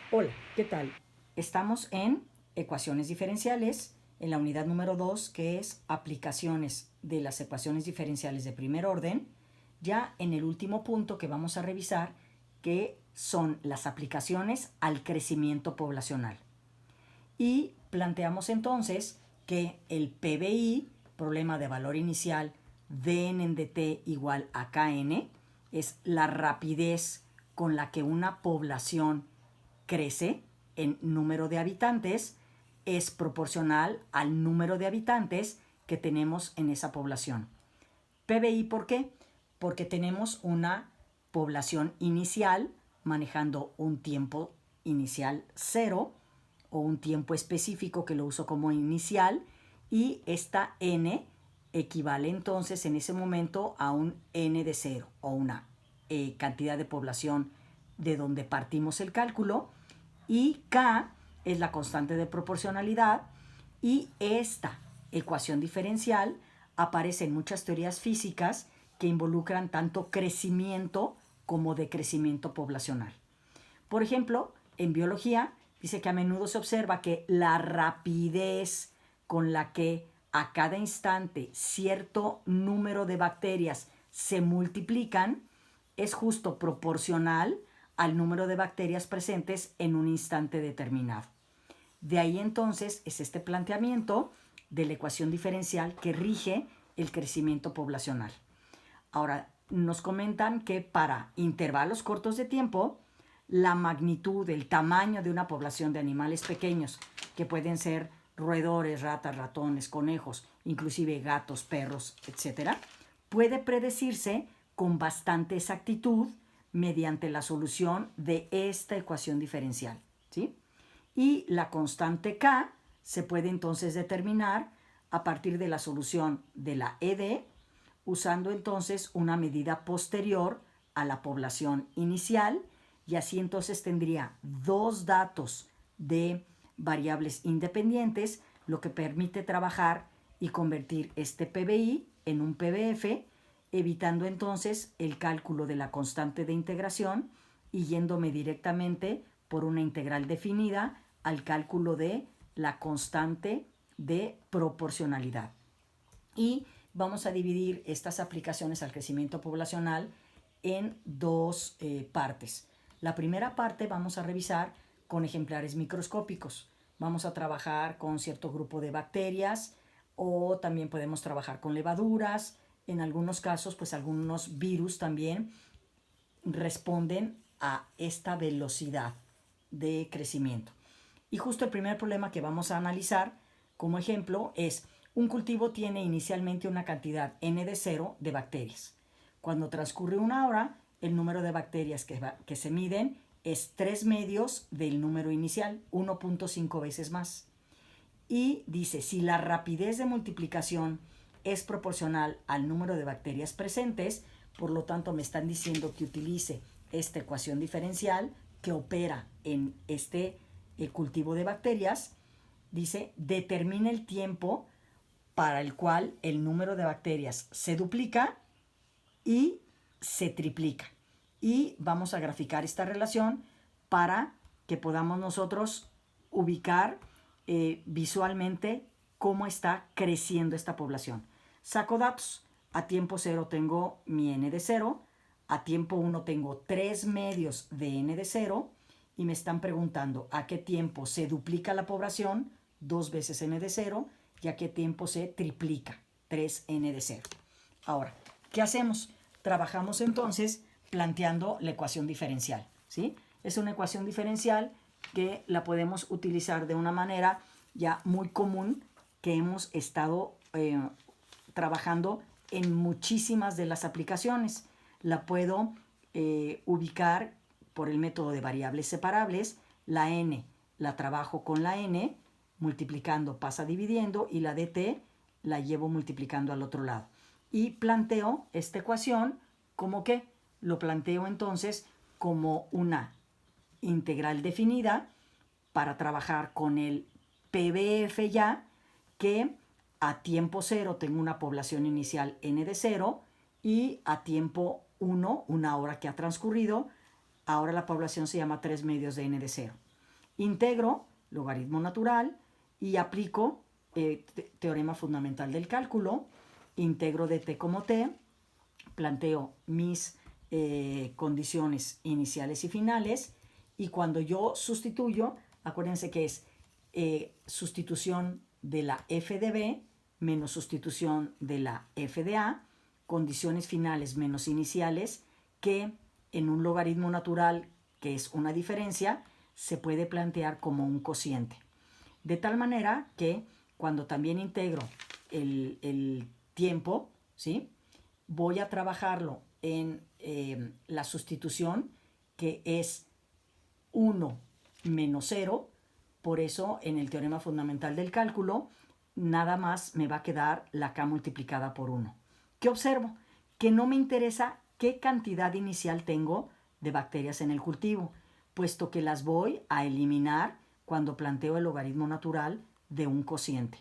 Hola, ¿qué tal? Estamos en ecuaciones diferenciales, en la unidad número 2, que es aplicaciones de las ecuaciones diferenciales de primer orden, ya en el último punto que vamos a revisar, que son las aplicaciones al crecimiento poblacional. Y planteamos entonces que el PBI, problema de valor inicial, dn en dt igual a kn, es la rapidez con la que una población crece en número de habitantes, es proporcional al número de habitantes que tenemos en esa población. PBI, ¿por qué? Porque tenemos una población inicial manejando un tiempo inicial cero o un tiempo específico que lo uso como inicial, y esta n equivale entonces en ese momento a un n de cero o una cantidad de población de donde partimos el cálculo, y k es la constante de proporcionalidad, y esta ecuación diferencial aparece en muchas teorías físicas que involucran tanto crecimiento como decrecimiento poblacional. Por ejemplo, en biología dice que a menudo se observa que la rapidez con la que a cada instante cierto número de bacterias se multiplican es justo proporcional al número de bacterias presentes en un instante determinado. De ahí entonces es este planteamiento de la ecuación diferencial que rige el crecimiento poblacional. Ahora, nos comentan que para intervalos cortos de tiempo, la magnitud, el tamaño de una población de animales pequeños, que pueden ser roedores, ratas, ratones, conejos, inclusive gatos, perros, etcétera, puede predecirse con bastante exactitud mediante la solución de esta ecuación diferencial, ¿sí? Y la constante K se puede entonces determinar a partir de la solución de la ED, usando entonces una medida posterior a la población inicial, y así entonces tendría dos datos de variables independientes, lo que permite trabajar y convertir este PBI en un PBF, evitando entonces el cálculo de la constante de integración y yéndome directamente por una integral definida al cálculo de la constante de proporcionalidad. Y vamos a dividir estas aplicaciones al crecimiento poblacional en dos partes. La primera parte vamos a revisar con ejemplares microscópicos. Vamos a trabajar con cierto grupo de bacterias, o también podemos trabajar con levaduras. En algunos casos, pues algunos virus también responden a esta velocidad de crecimiento. Y justo el primer problema que vamos a analizar como ejemplo es: un cultivo tiene inicialmente una cantidad n de cero de bacterias. Cuando transcurre una hora, el número de bacterias que se miden es 3 medios del número inicial, 1.5 veces más. Y dice, si la rapidez de multiplicación es proporcional al número de bacterias presentes, por lo tanto me están diciendo que utilice esta ecuación diferencial que opera en este cultivo de bacterias. Dice, determina el tiempo para el cual el número de bacterias se duplica y se triplica. Y vamos a graficar esta relación para que podamos nosotros ubicar visualmente cómo está creciendo esta población. Saco datos. A tiempo 0 tengo mi n de 0, a tiempo 1 tengo 3 medios de n de 0, y me están preguntando a qué tiempo se duplica la población, 2 veces n de 0, y a qué tiempo se triplica, 3n de 0. Ahora, ¿qué hacemos? Trabajamos entonces planteando la ecuación diferencial, ¿sí? Es una ecuación diferencial que la podemos utilizar de una manera ya muy común, que hemos estado trabajando en muchísimas de las aplicaciones. La puedo ubicar por el método de variables separables. La n la trabajo con la n, multiplicando pasa dividiendo, y la dt la llevo multiplicando al otro lado. Y planteo esta ecuación como que lo planteo entonces como una integral definida para trabajar con el PBF ya, que a tiempo 0 tengo una población inicial n de 0, y a tiempo 1, una hora que ha transcurrido, ahora la población se llama 3 medios de n de 0. Integro logaritmo natural y aplico teorema fundamental del cálculo, integro de t como t, planteo mis condiciones iniciales y finales, y cuando yo sustituyo, acuérdense que es sustitución de la f de b menos sustitución de la f de a, condiciones finales menos iniciales, que en un logaritmo natural, que es una diferencia, se puede plantear como un cociente. De tal manera que cuando también integro el tiempo, ¿sí?, voy a trabajarlo en la sustitución, que es 1 menos 0. Por eso en el teorema fundamental del cálculo nada más me va a quedar la k multiplicada por 1. ¿Qué observo? Que no me interesa qué cantidad inicial tengo de bacterias en el cultivo, puesto que las voy a eliminar cuando planteo el logaritmo natural de un cociente.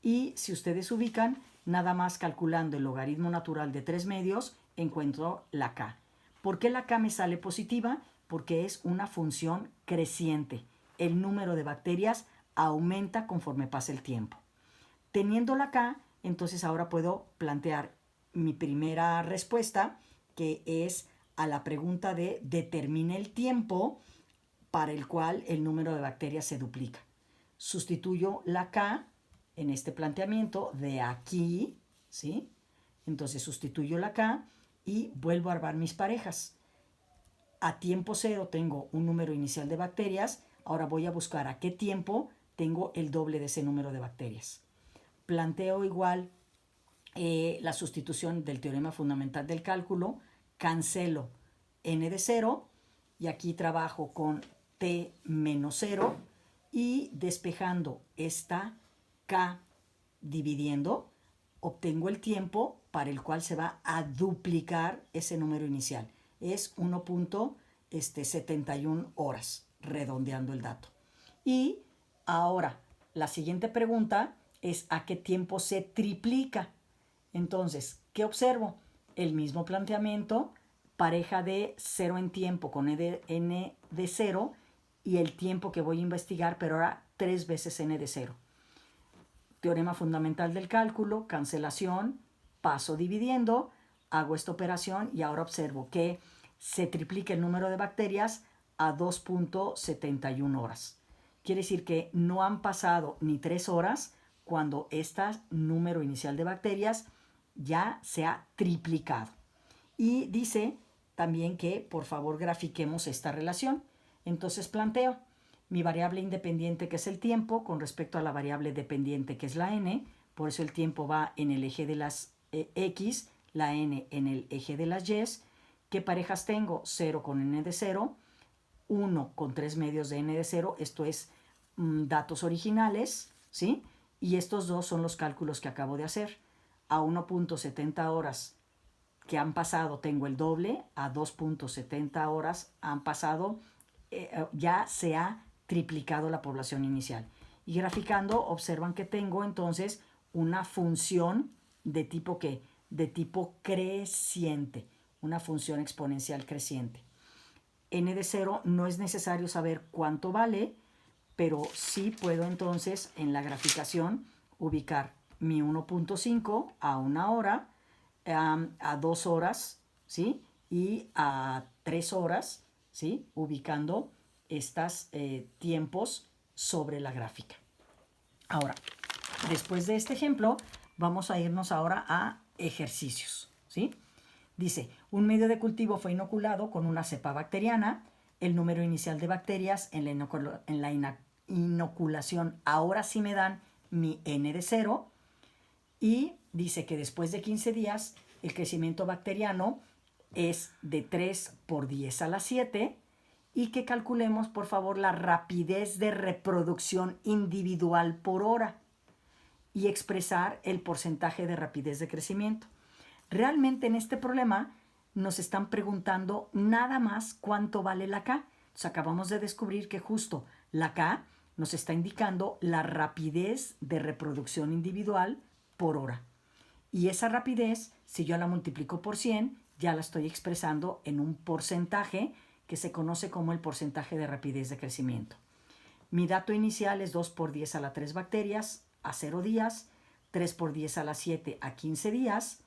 Y si ustedes ubican, nada más calculando el logaritmo natural de 3/2 encuentro la k. ¿Por qué la k me sale positiva? Porque es una función creciente. El número de bacterias aumenta conforme pasa el tiempo. Teniendo la k, entonces ahora puedo plantear mi primera respuesta, que es a la pregunta de determine el tiempo para el cual el número de bacterias se duplica. Sustituyo la k en este planteamiento de aquí, ¿sí? Entonces sustituyo la k y vuelvo a armar mis parejas. A tiempo cero tengo un número inicial de bacterias, ahora voy a buscar a qué tiempo tengo el doble de ese número de bacterias. Planteo igual la sustitución del teorema fundamental del cálculo, cancelo n de 0 y aquí trabajo con t menos 0 y despejando esta k dividiendo, obtengo el tiempo para el cual se va a duplicar ese número inicial. Es 1.71 horas, redondeando el dato. Y ahora, la siguiente pregunta es ¿a qué tiempo se triplica? Entonces, ¿qué observo? El mismo planteamiento, pareja de 0 en tiempo con n de 0 y el tiempo que voy a investigar, pero ahora 3 veces n de 0. Teorema fundamental del cálculo, cancelación, paso dividiendo, hago esta operación y ahora observo que se triplica el número de bacterias a 2.71 horas. Quiere decir que no han pasado ni 3 horas cuando este número inicial de bacterias ya se ha triplicado. Y dice también que por favor grafiquemos esta relación. Entonces planteo mi variable independiente, que es el tiempo, con respecto a la variable dependiente, que es la n. Por eso el tiempo va en el eje de las x, la n en el eje de las y. ¿Qué parejas tengo? 0 con n de 0, 1 con 3/2 de n de 0. Esto es datos originales, ¿sí? Y estos dos son los cálculos que acabo de hacer. A 1.70 horas que han pasado tengo el doble, a 2.70 horas han pasado, ya se ha triplicado la población inicial. Y graficando observan que tengo entonces una función de tipo ¿qué? De tipo creciente, una función exponencial creciente. N de 0 no es necesario saber cuánto vale, pero sí puedo entonces en la graficación ubicar mi 1.5 a 1 hora, a 2 horas, ¿sí? Y a 3 horas, ¿sí? Ubicando estos tiempos sobre la gráfica. Ahora, después de este ejemplo, vamos a irnos ahora a ejercicios, ¿sí? Dice, un medio de cultivo fue inoculado con una cepa bacteriana. El número inicial de bacterias en la inoculación ahora sí me dan mi n de 0. Y dice que después de 15 días el crecimiento bacteriano es de 3 por 10 a la 7 y que calculemos por favor la rapidez de reproducción individual por hora y expresar el porcentaje de rapidez de crecimiento. Realmente en este problema nos están preguntando nada más cuánto vale la K. Entonces acabamos de descubrir que justo la K nos está indicando la rapidez de reproducción individual por hora. Y esa rapidez, si yo la multiplico por 100, ya la estoy expresando en un porcentaje que se conoce como el porcentaje de rapidez de crecimiento. Mi dato inicial es 2 por 10 a la 3 bacterias a 0 días, 3 por 10 a la 7 a 15 días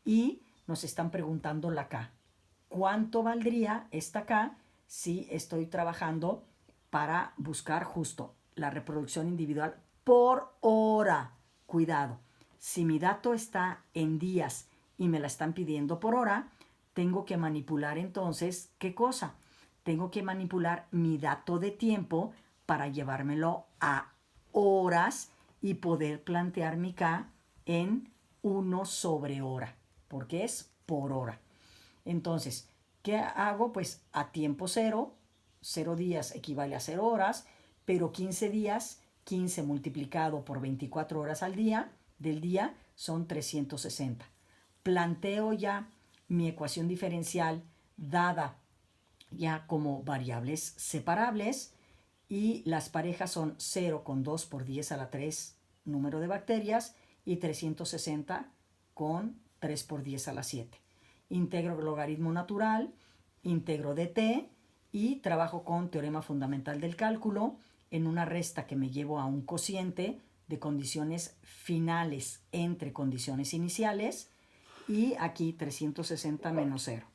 y nos están preguntando la K. ¿Cuánto valdría esta K si estoy trabajando para buscar justo la reproducción individual por hora? Cuidado, si mi dato está en días y me la están pidiendo por hora, tengo que manipular entonces, ¿qué cosa? Tengo que manipular mi dato de tiempo para llevármelo a horas y poder plantear mi K en 1 sobre hora, porque es por hora. Entonces, ¿qué hago? Pues a tiempo cero, 0 días equivale a 0 horas, pero 15 días, 15 multiplicado por 24 horas al día, del día, son 360. Planteo ya mi ecuación diferencial dada ya como variables separables y las parejas son 0 con 2 por 10 a la 3 número de bacterias y 360 con 3 por 10 a la 7. Integro logaritmo natural, integro dt y trabajo con teorema fundamental del cálculo en una resta que me llevo a un cociente de condiciones finales entre condiciones iniciales y aquí 360 menos 0.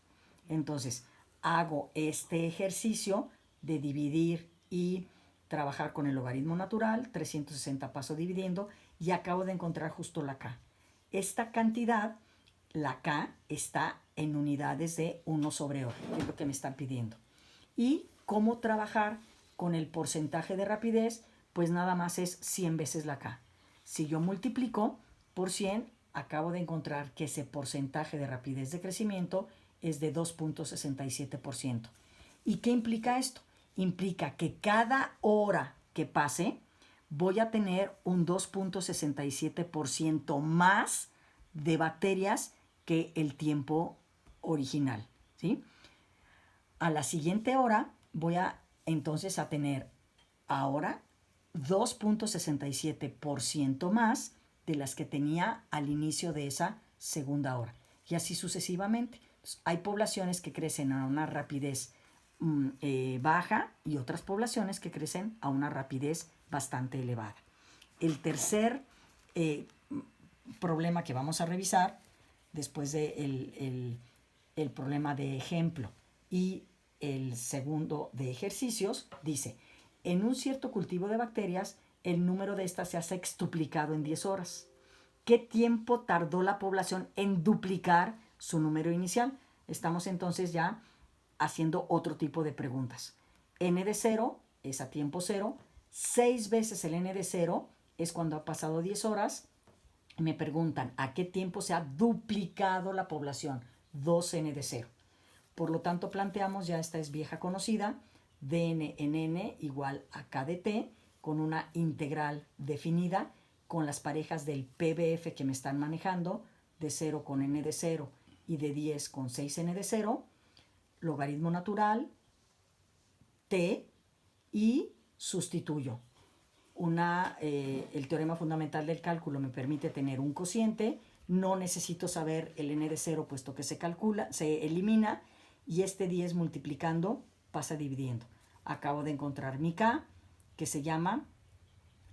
Entonces, hago este ejercicio de dividir y trabajar con el logaritmo natural, 360 paso dividiendo y acabo de encontrar justo la K. Esta cantidad, la K, está en unidades de 1 sobre hora, que es lo que me están pidiendo. Y cómo trabajar con el porcentaje de rapidez, pues nada más es 100 veces la K. Si yo multiplico por 100, acabo de encontrar que ese porcentaje de rapidez de crecimiento es de 2.67%. ¿Y qué implica esto? Implica que cada hora que pase voy a tener un 2.67% más de bacterias que el tiempo original, ¿sí? A la siguiente hora voy a entonces a tener ahora 2.67% más de las que tenía al inicio de esa segunda hora. Y así sucesivamente. Entonces, hay poblaciones que crecen a una rapidez baja y otras poblaciones que crecen a una rapidez bastante elevada. El tercer problema que vamos a revisar, después de el problema de ejemplo y el segundo de ejercicios, dice, en un cierto cultivo de bacterias, el número de estas se ha sextuplicado en 10 horas. ¿Qué tiempo tardó la población en duplicar su número inicial? Estamos entonces ya haciendo otro tipo de preguntas. N de 0 es a tiempo 0. 6 veces el N de 0 es cuando ha pasado 10 horas. Me preguntan, ¿a qué tiempo se ha duplicado la población? 2N de 0. Por lo tanto, planteamos, ya esta es vieja conocida, dn en n igual a k de t, con una integral definida, con las parejas del PBF que me están manejando, de 0 con n de 0 y de 10 con 6n de 0, logaritmo natural, t, y sustituyo. El teorema fundamental del cálculo me permite tener un cociente, no necesito saber el n de 0 puesto que se elimina, y este 10 multiplicando pasa dividiendo. Acabo de encontrar mi K, que se llama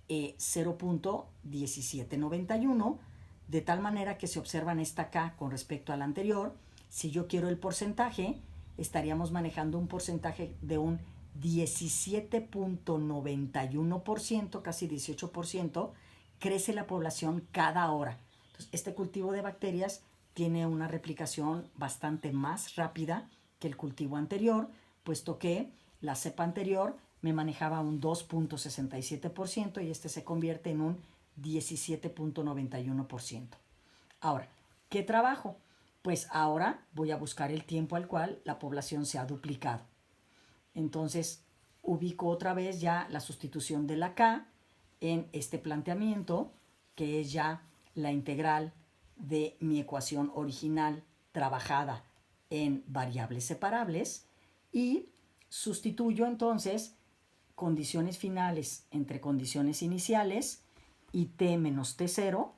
0.1791, de tal manera que se observan esta K con respecto a la anterior. Si yo quiero el porcentaje, estaríamos manejando un porcentaje de un 17.91%, casi 18%, crece la población cada hora. Entonces, este cultivo de bacterias tiene una replicación bastante más rápida que el cultivo anterior, puesto que la cepa anterior me manejaba un 2.67% y este se convierte en un 17.91%. Ahora, ¿qué trabajo? Pues ahora voy a buscar el tiempo al cual la población se ha duplicado. Entonces, ubico otra vez ya la sustitución de la K en este planteamiento, que es ya la integral de mi ecuación original trabajada en variables separables, y sustituyo entonces condiciones finales entre condiciones iniciales y t menos t0,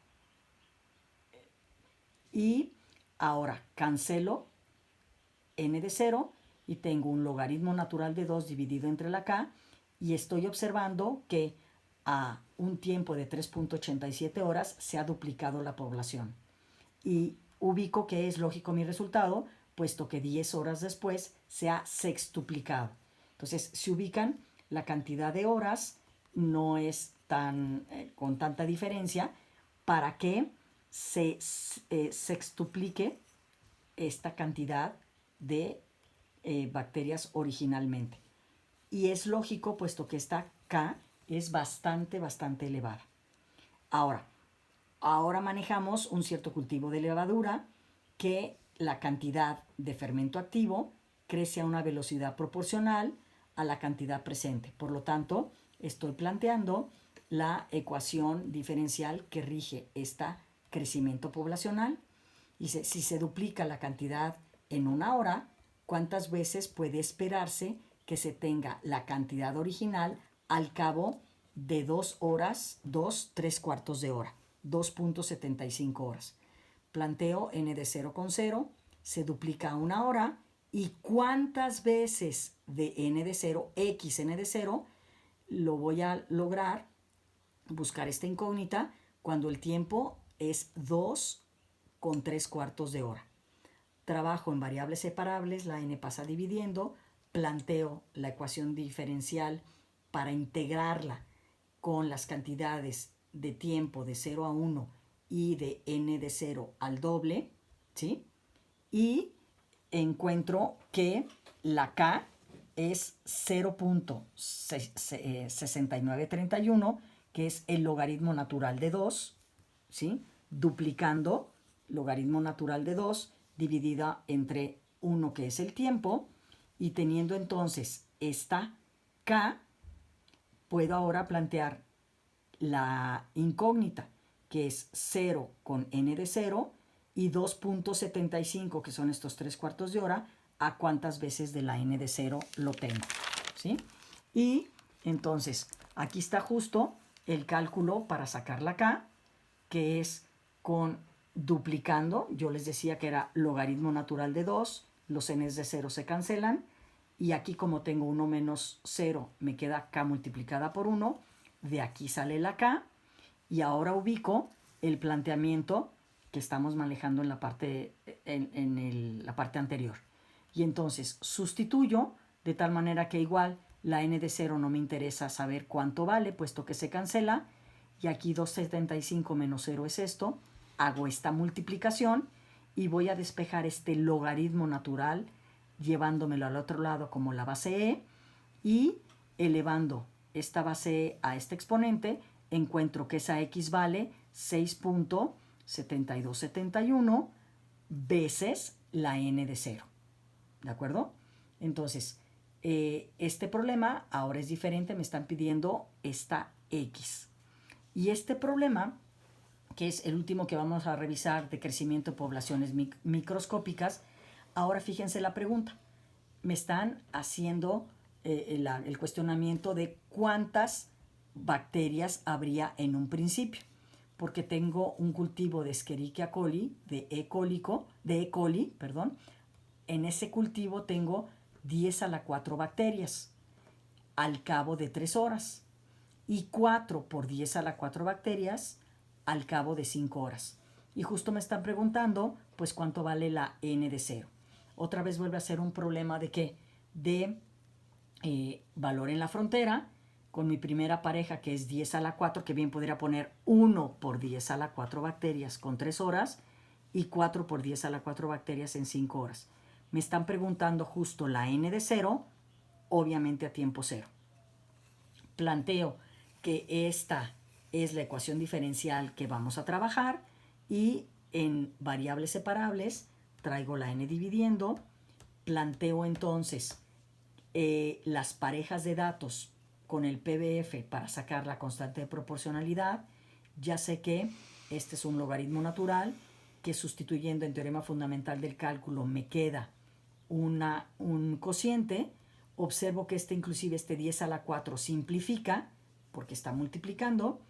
y ahora cancelo n de 0 y tengo un logaritmo natural de 2 dividido entre la K y estoy observando que a un tiempo de 3.87 horas se ha duplicado la población. Y ubico que es lógico mi resultado, puesto que 10 horas después se ha sextuplicado. Entonces, si ubican, la cantidad de horas no es con tanta diferencia para que se sextuplique esta cantidad de bacterias originalmente. Y es lógico, puesto que esta K es bastante elevada. Ahora manejamos un cierto cultivo de levadura que la cantidad de fermento activo crece a una velocidad proporcional a la cantidad presente. Por lo tanto, estoy planteando la ecuación diferencial que rige este crecimiento poblacional. Y si se duplica la cantidad en una hora, ¿cuántas veces puede esperarse que se tenga la cantidad original al cabo de 2 horas, 3/4 de hora? 2.75 horas. Planteo n de 0 con 0, se duplica a una hora, y cuántas veces de n de 0, x n de 0, lo voy a lograr buscar esta incógnita cuando el tiempo es 2 con 3/4 de hora. Trabajo en variables separables, la n pasa dividiendo, planteo la ecuación diferencial para integrarla con las cantidades de tiempo de 0 a 1 y de n de 0 al doble, ¿sí? Y encuentro que la K es 0.6931, que es el logaritmo natural de 2, ¿sí? Duplicando logaritmo natural de 2 dividida entre 1, que es el tiempo, y teniendo entonces esta K, puedo ahora plantear la incógnita, que es 0 con n de 0, y 2.75, que son estos 3/4 de hora, a cuántas veces de la n de 0 lo tengo, ¿sí? Y entonces, aquí está justo el cálculo para sacar la K, que es con duplicando. Yo les decía que era logaritmo natural de 2, los n's de 0 se cancelan, y aquí, como tengo 1 menos 0, me queda K multiplicada por 1, de aquí sale la K, y ahora ubico el planteamiento que estamos manejando en la parte, la parte anterior. Y entonces sustituyo de tal manera que igual la n de 0 no me interesa saber cuánto vale, puesto que se cancela, y aquí 2.75 menos 0 es esto. Hago esta multiplicación y voy a despejar este logaritmo natural llevándomelo al otro lado como la base e, y elevando esta base e a este exponente, encuentro que esa x vale 6.7271 veces la n de 0. ¿De acuerdo? Entonces, este problema ahora es diferente, me están pidiendo esta x. Y este problema, que es el último que vamos a revisar de crecimiento de poblaciones microscópicas, ahora fíjense la pregunta. Me están haciendo el cuestionamiento de cuántas bacterias habría en un principio, porque tengo un cultivo de Escherichia coli, de E. coli, perdón. En ese cultivo tengo 10 a la 4 bacterias al cabo de 3 horas, y 4 por 10 a la 4 bacterias al cabo de 5 horas. Y justo me están preguntando, pues, cuánto vale la n de 0. Otra vez vuelve a ser un problema de qué, de valor en la frontera, con mi primera pareja, que es 10 a la 4, que bien podría poner 1 por 10 a la 4 bacterias con 3 horas, y 4 por 10 a la 4 bacterias en 5 horas. Me están preguntando justo la n de 0, obviamente a tiempo 0. Planteo que esta es la ecuación diferencial que vamos a trabajar, y en variables separables traigo la n dividiendo. Planteo entonces las parejas de datos con el PBF para sacar la constante de proporcionalidad. Ya sé que este es un logaritmo natural, que sustituyendo en teorema fundamental del cálculo me queda un cociente. Observo que inclusive este 10 a la 4 simplifica porque está multiplicando,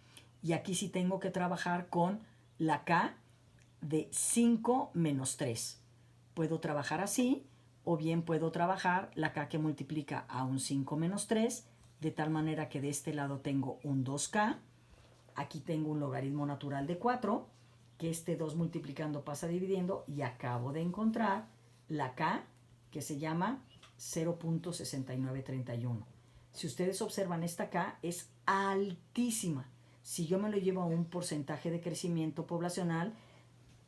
y aquí sí tengo que trabajar con la K de 5 menos 3. Puedo trabajar así, o bien puedo trabajar la K que multiplica a un 5 menos 3 de tal manera que de este lado tengo un 2K, aquí tengo un logaritmo natural de 4, que este 2 multiplicando pasa dividiendo, y acabo de encontrar la K, que se llama 0.6931. Si ustedes observan, esta K es altísima. Si yo me lo llevo a un porcentaje de crecimiento poblacional,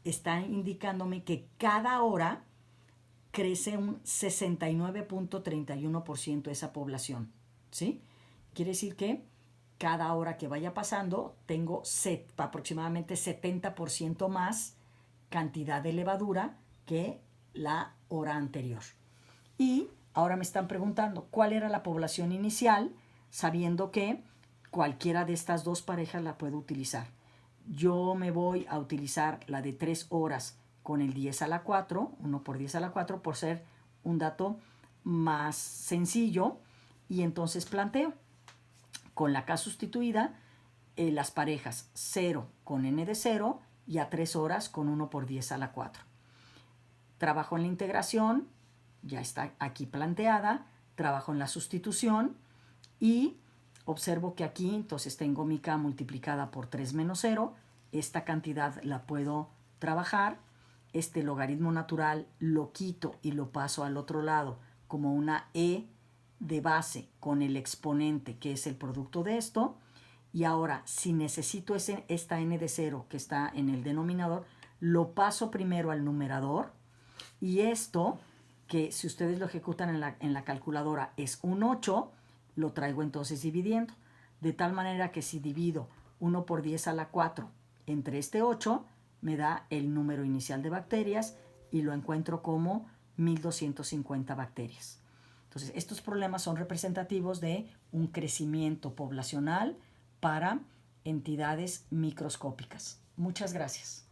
está indicándome que cada hora crece un 69.31% esa población, ¿sí? Quiere decir que cada hora que vaya pasando tengo aproximadamente 70% más cantidad de levadura que la hora anterior. Y ahora me están preguntando cuál era la población inicial, sabiendo que cualquiera de estas dos parejas la puedo utilizar. Yo me voy a utilizar la de 3 horas con el 10 a la 4, 1 por 10 a la 4, por ser un dato más sencillo, y entonces planteo con la K sustituida las parejas 0 con n de 0 y a 3 horas con 1 por 10 a la 4. Trabajo en la integración, ya está aquí planteada, trabajo en la sustitución y observo que aquí entonces tengo mi K multiplicada por 3 menos 0, esta cantidad la puedo trabajar, este logaritmo natural lo quito y lo paso al otro lado como una e de base con el exponente que es el producto de esto, y ahora si necesito esta n de 0 que está en el denominador, lo paso primero al numerador, y esto, que si ustedes lo ejecutan en la calculadora es un 8, lo traigo entonces dividiendo, de tal manera que si divido 1 por 10 a la 4 entre este 8, me da el número inicial de bacterias y lo encuentro como 1250 bacterias. Entonces, estos problemas son representativos de un crecimiento poblacional para entidades microscópicas. Muchas gracias.